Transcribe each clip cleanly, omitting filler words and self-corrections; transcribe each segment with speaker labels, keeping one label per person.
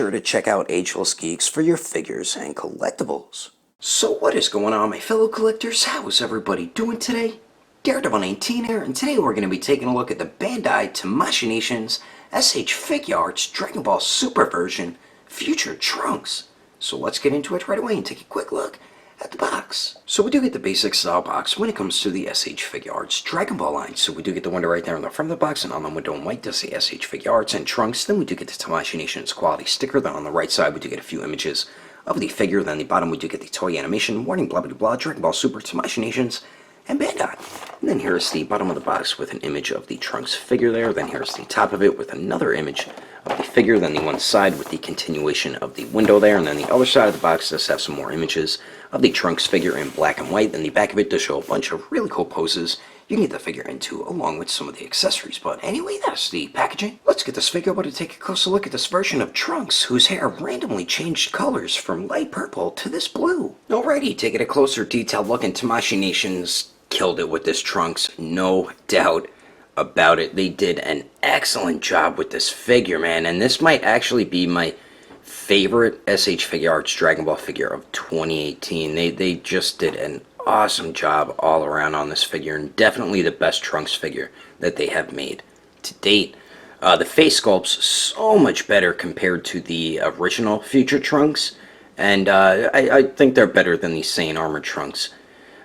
Speaker 1: sure to check out Ageless Geeks for your figures and collectibles. So what is going on, my fellow collectors? How is everybody doing today? Daredevil19 here, and today we're going to be taking a look at the Bandai Tamashii Nations SH Figuarts Dragon Ball Super version Future Trunks. So let's get into it right away and take a quick look at the box. So we do get the basic style box when it comes to the SH Figuarts Dragon Ball line. So we do get the window right there in the front of the box, and on the window in white does say SH Figuarts and Trunks. Then we do get the Tamashii Nations quality sticker. Then on the right side we do get a few images of the figure. Then on the bottom we do get the toy animation, warning, blah blah blah, Dragon Ball Super, Tamashii Nations, and Bandai. And then here's the bottom of the box with an image of the Trunks figure there. Then here's the top of it with another image of the figure. Then the one side with the continuation of the window there. And then the other side of the box does have some more images of the Trunks figure in black and white. Then the back of it does show a bunch of really cool poses you can get the figure into, along with some of the accessories. But anyway, that's the packaging. Let's get this figure to take a closer look at this version of Trunks, whose hair randomly changed colors from light purple to this blue. Alrighty, taking a closer detailed look, and Tamashii Nations killed it with this Trunks, no doubt about it. They did an excellent job with this figure, man, and this might actually be my favorite SH Figuarts Dragon Ball figure of 2018. They just did an awesome job all around on this figure, and definitely the best Trunks figure that they have made to date. The face sculpt's so much better compared to the original Future Trunks, and I think they're better than the Saiyan Armor Trunks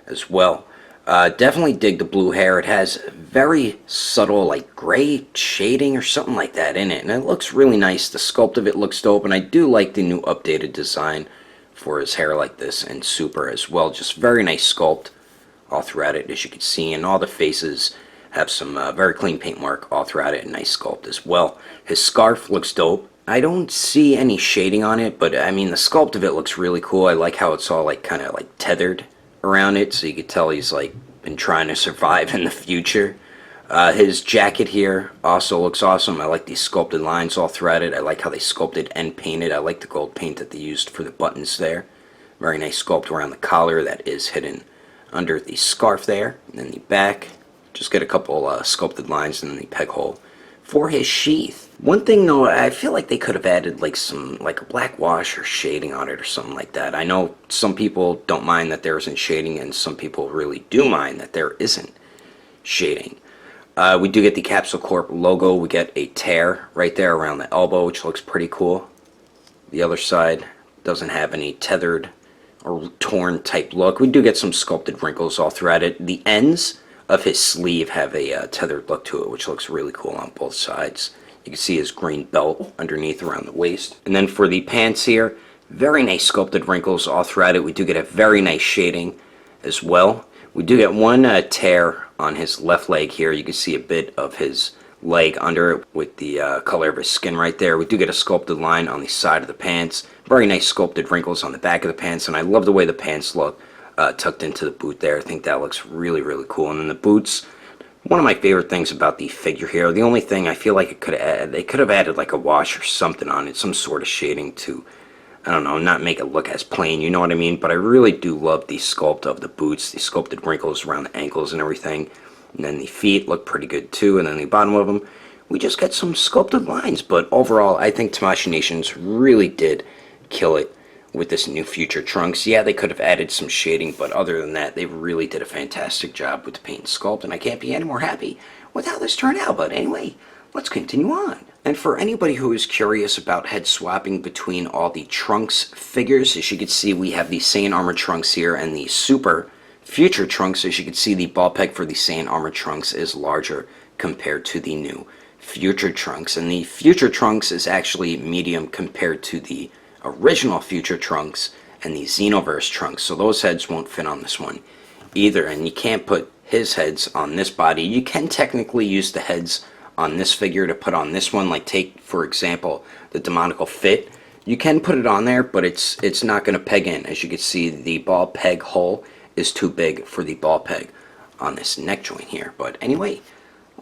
Speaker 1: as well. Definitely dig the blue hair. It has very subtle, like, gray shading or something like that in it, and it looks really nice. The sculpt of it looks dope, and I do like the new updated design for his hair like this and Super as well. Just very nice sculpt all throughout it, as you can see, and all the faces have some very clean paint mark all throughout it, and nice sculpt as well. His scarf looks dope. I don't see any shading on it, but I mean, the sculpt of it looks really cool. I like how it's all like kind of like tethered around it, so you could tell he's like been trying to survive in the future. His jacket here also looks awesome. I like these sculpted lines all throughout it. I like how they sculpted and painted. I like the gold paint that they used for the buttons there. Very nice sculpt around the collar that is hidden under the scarf there. And then the back, just get a couple sculpted lines in the peg hole for his sheath. One thing though, I feel like they could have added like some like a black wash or shading on it or something like that. I know some people don't mind that there isn't shading, and some people really do mind that there isn't shading. We do get the Capsule Corp logo. We get a tear right there around the elbow, which looks pretty cool. The other side doesn't have any tethered or torn type look. We do get some sculpted wrinkles all throughout it. The ends of his sleeve have a tethered look to it, which looks really cool on both sides. You can see his green belt underneath around the waist. And then for the pants here, very nice sculpted wrinkles all throughout it. We do get a very nice shading as well. We do get one tear on his left leg here. You can see a bit of his leg under it with the color of his skin right there. We do get a sculpted line on the side of the pants. Very nice sculpted wrinkles on the back of the pants, and I love the way the pants look tucked into the boot there. I think that looks really, really cool. And then the boots, one of my favorite things about the figure here. The only thing I feel like they could have added like a wash or something on it, some sort of shading to, I don't know, not make it look as plain, you know what I mean? But I really do love the sculpt of the boots, the sculpted wrinkles around the ankles and everything. And then the feet look pretty good too. And then the bottom of them, we just get some sculpted lines. But overall, I think Tamashii Nations really did kill it with this new Future Trunks. Yeah, they could have added some shading, but other than that, they really did a fantastic job with the paint and sculpt, and I can't be any more happy with how this turned out. But anyway, let's continue on. And for anybody who is curious about head swapping between all the Trunks figures, as you can see, we have the Saiyan Armor Trunks here and the Super Future Trunks. As you can see, the ball peg for the Saiyan Armor Trunks is larger compared to the new Future Trunks, and the Future Trunks is actually medium compared to the original Future Trunks and the Xenoverse Trunks, so those heads won't fit on this one either. And you can't put his heads on this body. You can technically use the heads on this figure to put on this one, like take for example the Demonical Fit. You can put it on there, but it's not going to peg in. As you can see, the ball peg hole is too big for the ball peg on this neck joint here. But anyway,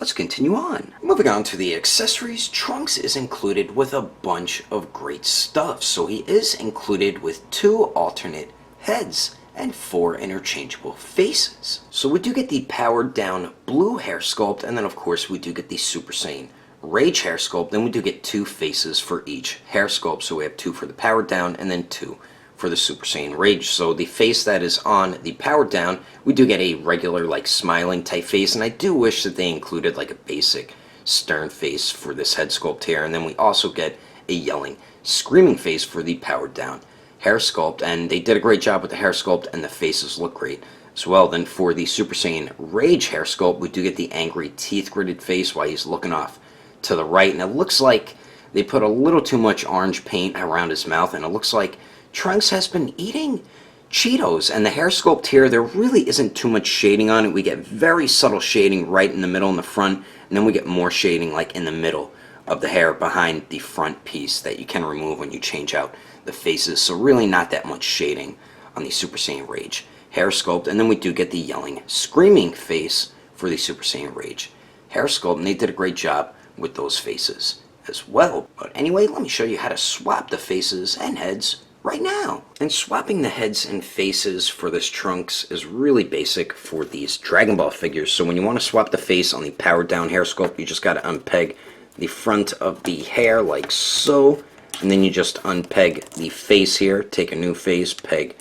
Speaker 1: let's continue on. Moving on to the accessories, Trunks is included with a bunch of great stuff. So he is included with 2 alternate heads and 4 interchangeable faces. So we do get the powered down blue hair sculpt, and then of course we do get the Super Saiyan Rage hair sculpt, then we do get 2 faces for each hair sculpt. So we have 2 for the Powered Down and then 2 for the Super Saiyan Rage. So the face that is on the Powered Down, we do get a regular like smiling type face, and I do wish that they included like a basic stern face for this head sculpt here. And then we also get a yelling, screaming face for the Powered Down hair sculpt, and they did a great job with the hair sculpt and the faces look great as well. Then for the Super Saiyan Rage hair sculpt, we do get the angry teeth gritted face while he's looking off to the right, and it looks like they put a little too much orange paint around his mouth, and it looks like Trunks has been eating Cheetos. And the hair sculpt here, there really isn't too much shading on it. We get very subtle shading right in the middle in the front, and then we get more shading like in the middle of the hair behind the front piece that you can remove when you change out the faces. So really not that much shading on the Super Saiyan Rage hair sculpt. And then we do get the yelling, screaming face for the Super Saiyan Rage hair sculpt, and they did a great job with those faces as well. But anyway, let me show you how to swap the faces and heads right now. And swapping the heads and faces for this Trunks is really basic for these Dragon Ball figures. So when you want to swap the face on the Powered Down hair sculpt, you just got to unpeg the front of the hair like so, and then you just unpeg the face here, take a new face, peg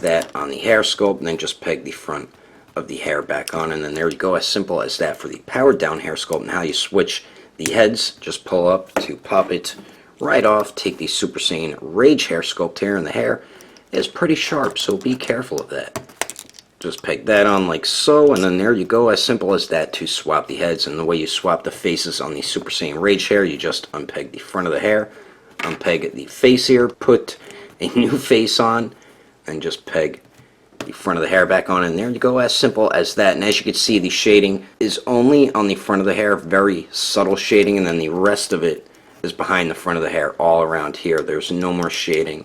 Speaker 1: that on the hair sculpt, and then just peg the front of the hair back on, and then there you go. As simple as that for the Powered Down hair sculpt. And how you switch the heads, just pull up to pop it right off. Take the Super Saiyan Rage hair sculpt here, and the hair is pretty sharp, so be careful of that. Just peg that on like so, and then there you go. As simple as that to swap the heads. And the way you swap the faces on the Super Saiyan Rage hair, you just unpeg the front of the hair, unpeg the face here, put a new face on, and just peg the front of the hair back on, and there you go. As simple as that. And as you can see, the shading is only on the front of the hair, very subtle shading, and then the rest of it is behind the front of the hair all around here. There's no more shading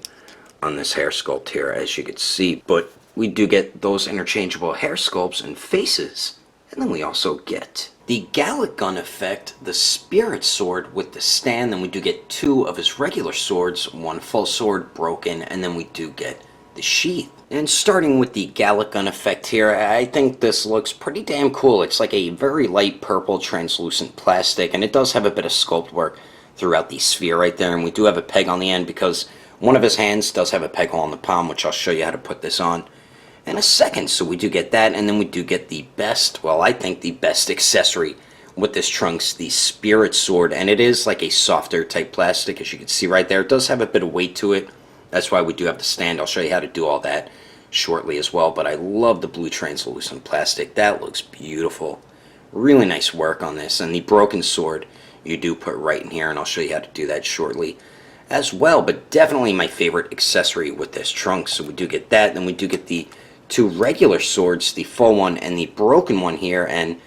Speaker 1: on this hair sculpt here, as you can see. But we do get those interchangeable hair sculpts and faces, and then we also get the Gallic Gun effect, the Spirit Sword with the stand. Then we do get 2 of his regular swords, 1 full sword broken, and then we do get the Sheath. And starting with the Gallic Gun effect here, I think this looks pretty damn cool. It's like a very light purple translucent plastic, and it does have a bit of sculpt work throughout the sphere right there. And we do have a peg on the end because one of his hands does have a peg hole in the palm, which I'll show you how to put this on in a second. So we do get that, and then we do get the best, well, I think the best accessory with this Trunks, the Spirit Sword. And it is like a softer type plastic, as you can see right there. It does have a bit of weight to it. That's why we do have the stand. I'll show you how to do all that shortly as well. But I love the blue translucent plastic. That looks beautiful. Really nice work on this. And the broken sword you do put right in here, and I'll show you how to do that shortly as well. But definitely my favorite accessory with this Trunks. So we do get that. Then we do get the 2 regular swords, the full one and the broken one here. And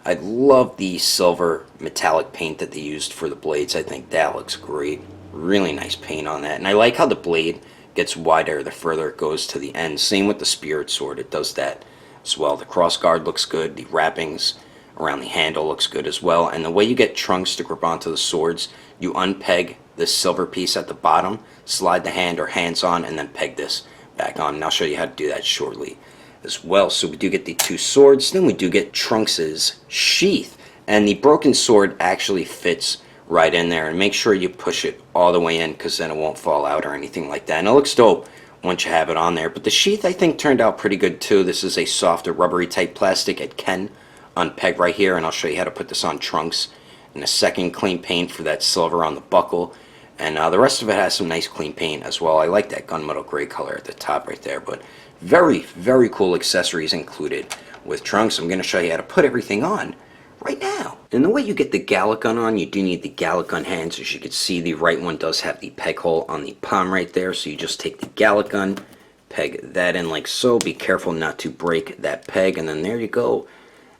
Speaker 1: I love the silver metallic paint that they used for the blades. I think that looks great. Really nice paint on that. And I like how the blade gets wider the further it goes to the end. Same with the Spirit Sword. It does that as well. The crossguard looks good. The wrappings around the handle looks good as well. And the way you get Trunks to grip onto the swords, you unpeg this silver piece at the bottom, slide the hand or hands on, and then peg this back on. And I'll show you how to do that shortly as well. So we do get the 2 swords. Then we do get Trunks's Sheath. And the broken sword actually fits right in there, and make sure you push it all the way in, because then it won't fall out or anything like that. And it looks dope once you have it on there. But the Sheath, I think, turned out pretty good too. This is a softer rubbery type plastic. It can unpeg right here, and I'll show you how to put this on Trunks in a second. Clean paint for that silver on the buckle, and the rest of it has some nice clean paint as well. I like that gunmetal gray color at the top right there. But very, very cool accessories included with Trunks. I'm going to show you how to put everything on right now. And the way you get the Gallic Gun on, you do need the Gallic Gun hands. As you can see, the right one does have the peg hole on the palm right there. So you just take the Gallic Gun, peg that in like so. Be careful not to break that peg, and then there you go.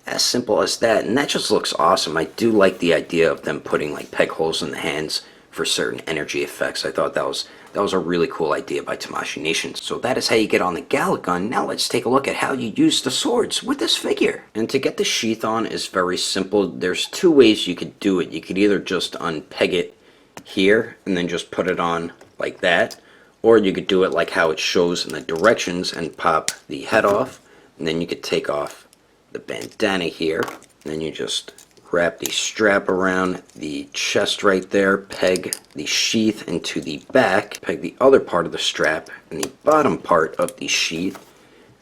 Speaker 1: As simple as that. And that just looks awesome. I do like the idea of them putting like peg holes in the hands for certain energy effects. I thought that was a really cool idea by Tamashii Nation. So that is how you get on the Gallic Gun. Now let's take a look at how you use the swords with this figure. And to get the sheath on is very simple. There's 2 ways you could do it. You could either just unpeg it here and then just put it on like that, or you could do it like how it shows in the directions and pop the head off, and then you could take off the bandana here, and then you just wrap the strap around the chest right there, peg the sheath into the back, peg the other part of the strap in the bottom part of the sheath,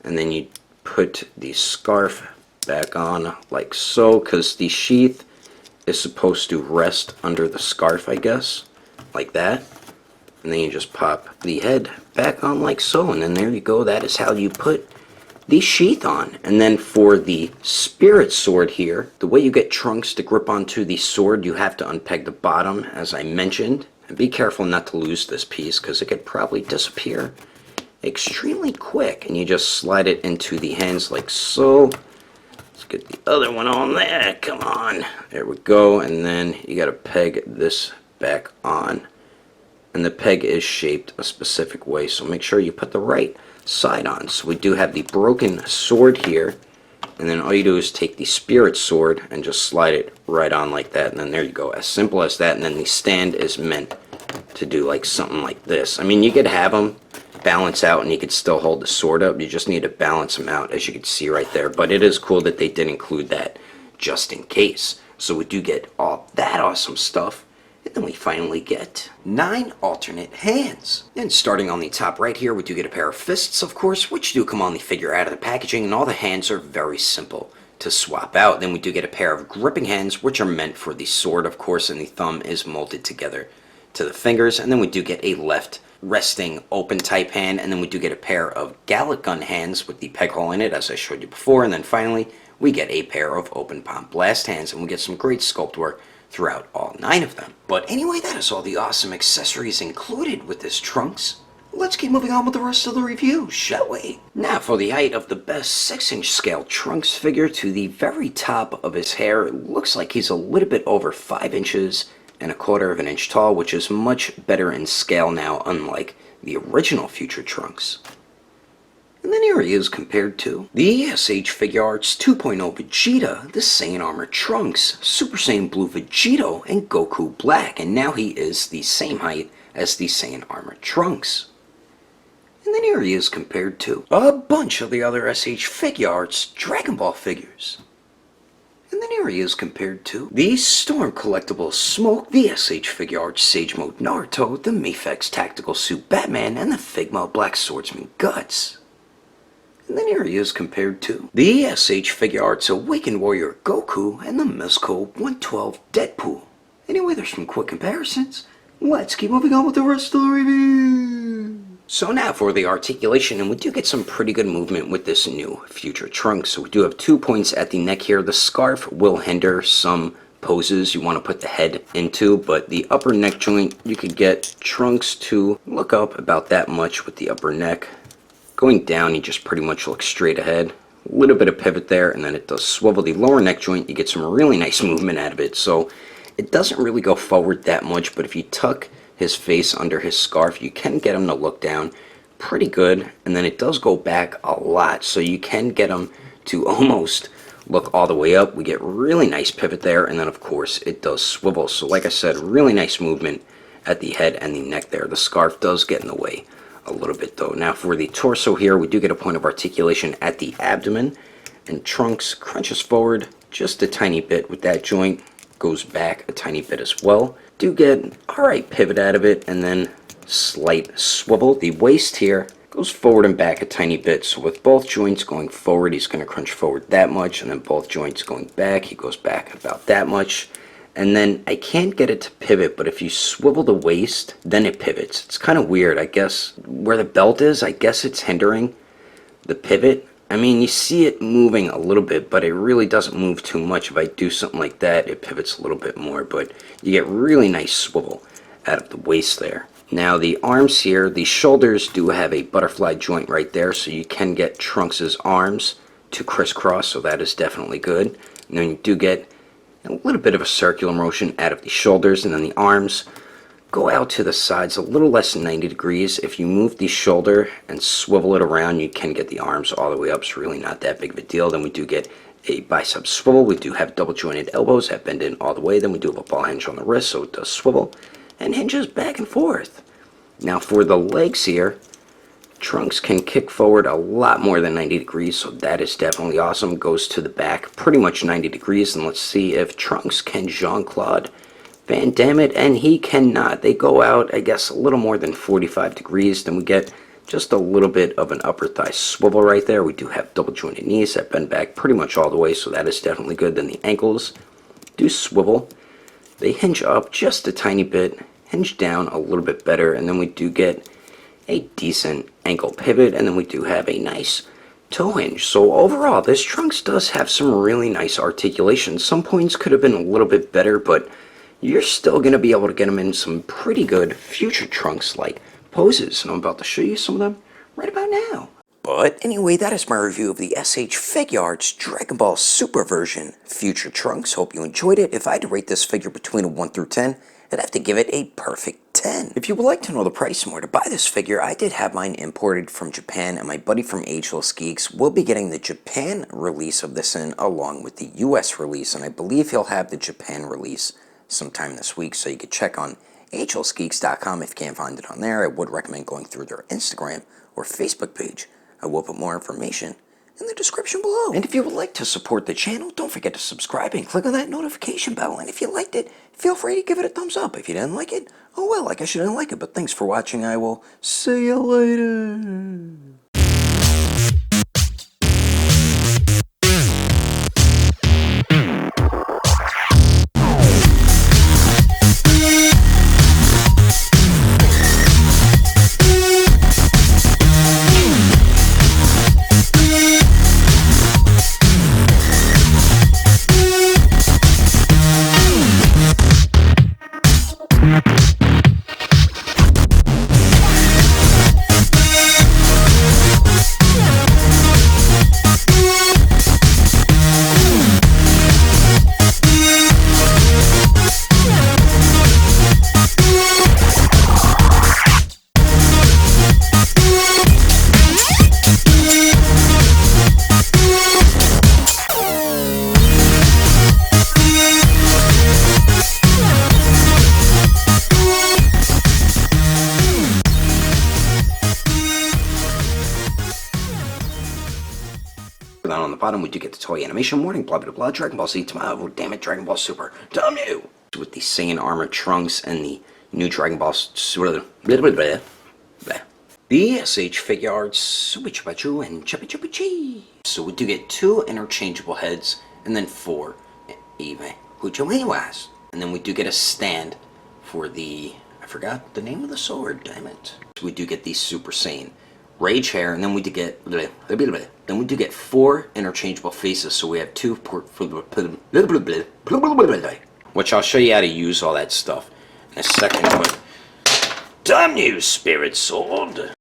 Speaker 1: and then you put the scarf back on like so, because the sheath is supposed to rest under the scarf, I guess, like that. And then you just pop the head back on like so, and then there you go. That is how you put the sheath on. And then for the spirit sword here, the way you get Trunks to grip onto the sword, you have to unpeg the bottom, as I mentioned. And be careful not to lose this piece, because it could probably disappear extremely quick. And you just slide it into the hands like so. Let's get the other one on there. Come on. There we go. And then you got to peg this back on. And the peg is shaped a specific way, so make sure you put the right side on. So we do have the broken sword here, and then all you do is take the spirit sword and just slide it right on like that, and then there you go. As simple as that. And then the stand is meant to do like something like this. I mean, you could have them balance out and you could still hold the sword up. You just need to balance them out, as you can see right there. But it is cool that they did include that just in case. So we do get all that awesome stuff. And then we finally get 9 alternate hands. And starting on the top right here, we do get a pair of fists, of course, which do come on the figure out of the packaging, and all the hands are very simple to swap out. Then we do get a pair of gripping hands, which are meant for the sword, of course, and the thumb is molded together to the fingers. And then we do get a left resting open type hand, and then we do get a pair of Gallic gun hands with the peg hole in it, as I showed you before. And then finally, we get a pair of open palm blast hands, and we get some great sculpt work throughout all 9 of them. But anyway, that is all the awesome accessories included with this Trunks. Let's keep moving on with the rest of the review, shall we? Now for the height of the best 6-inch scale Trunks figure. To the very top of his hair, it looks like he's a little bit over 5 inches and 1/4 of an inch tall, which is much better in scale now, unlike the original Future Trunks. And then here he is compared to the SH Figuarts 2.0 Vegeta, the Saiyan Armor Trunks, Super Saiyan Blue Vegito, and Goku Black. And now he is the same height as the Saiyan Armor Trunks. And then here he is compared to a bunch of the other SH Figuarts Dragon Ball figures. And then here he is compared to the Storm Collectible Smoke, the SH Figuarts Sage Mode Naruto, the Mafex Tactical Suit Batman, and the Figma Black Swordsman Guts. And then here he is compared to the SH Figuarts Awakened Warrior Goku and the Mezco 112 Deadpool. Anyway, there's some quick comparisons. Let's keep moving on with the rest of the review. So now for the articulation, and we do get some pretty good movement with this new Future Trunks. So we do have 2 points at the neck here. The scarf will hinder some poses you want to put the head into, but the upper neck joint, you could get Trunks to look up about that much with the upper neck. Going down, he just pretty much looks straight ahead. A little bit of pivot there, and then it does swivel. The lower neck joint, you get some really nice movement out of it. So it doesn't really go forward that much, but if you tuck his face under his scarf, you can get him to look down pretty good. And then it does go back a lot, so you can get him to almost look all the way up. We get really nice pivot there, and then of course it does swivel. So like I said, really nice movement at the head and the neck there. The scarf does get in the way a little bit though. Now for the torso here, we do get a point of articulation at the abdomen, and Trunks crunches forward just a tiny bit with that joint, goes back a tiny bit as well. Do get alright pivot out of it, and then slight swivel. The waist here goes forward and back a tiny bit, so with both joints going forward, he's going to crunch forward that much, and then both joints going back, he goes back about that much. And then I can't get it to pivot, but if you swivel the waist, then it pivots. It's kind of weird. I guess where the belt is, I guess it's hindering the pivot. I mean, you see it moving a little bit, but it really doesn't move too much. If I do something like that, it pivots a little bit more, but you get really nice swivel out of the waist there. Now the arms here, the shoulders do have a butterfly joint right there, so you can get Trunks' arms to crisscross, so that is definitely good. And then you do get a little bit of a circular motion out of the shoulders, and then the arms go out to the sides a little less than 90 degrees. If you move the shoulder and swivel it around, you can get the arms all the way up. It's really not that big of a deal. Then we do get a bicep swivel. We do have double jointed elbows that bend in all the way. Then we do have a ball hinge on the wrist, so it does swivel and hinges back and forth. Now for the legs here, Trunks can kick forward a lot more than 90 degrees, so that is definitely awesome. Goes to the back pretty much 90 degrees, and let's see if Trunks can Jean-Claude Van Damme it, and he cannot. They go out, I guess, a little more than 45 degrees. Then we get just a little bit of an upper thigh swivel right there. We do have double jointed knees that bend back pretty much all the way, so that is definitely good. Then the ankles do swivel. They hinge up just a tiny bit, hinge down a little bit better, and then we do get a decent ankle pivot, and then we do have a nice toe hinge. So overall, this Trunks does have some really nice articulation. Some points could have been a little bit better, but you're still going to be able to get them in some pretty good future Trunks-like poses, and I'm about to show you some of them right about now. But anyway, that is my review of the SH Figuarts Dragon Ball Super version Future Trunks. Hope you enjoyed it. If I had to rate this figure between a 1 through 10, I'd have to give it a perfect 10. If you would like to know the price more to buy this figure, I did have mine imported from Japan, and my buddy from Agelessgeeks will be getting the Japan release of this in along with the US release, and I believe he'll have the Japan release sometime this week, so you could check on Agelessgeeks.com if you can't find it on there. I would recommend going through their Instagram or Facebook page. I will put more information in the description below. And if you would like to support the channel, don't forget to subscribe and click on that notification bell. And if you liked it, feel free to give it a thumbs up. If you didn't like it, oh well, I guess you didn't like it. But thanks for watching. I will see you later. Down on the bottom, we do get the toy animation warning, blah blah blah, Dragon Ball Z, tomorrow, damn it, Dragon Ball Super, damn you! With the Saiyan armor Trunks and the new Dragon Ball Super, blah, blah, blah, blah. The SH Figuarts, Super Chupachu and Chupa Chupa Chi. So we do get 2 interchangeable heads, and then 4 even Huchamiwas. And then we do get a stand for the, I forgot the name of the sword, damn it. So we do get the Super Saiyan Rage hair, and then we do get four interchangeable faces, so we have 2 which I'll show you how to use all that stuff in a second. But damn you, Spirit Sword!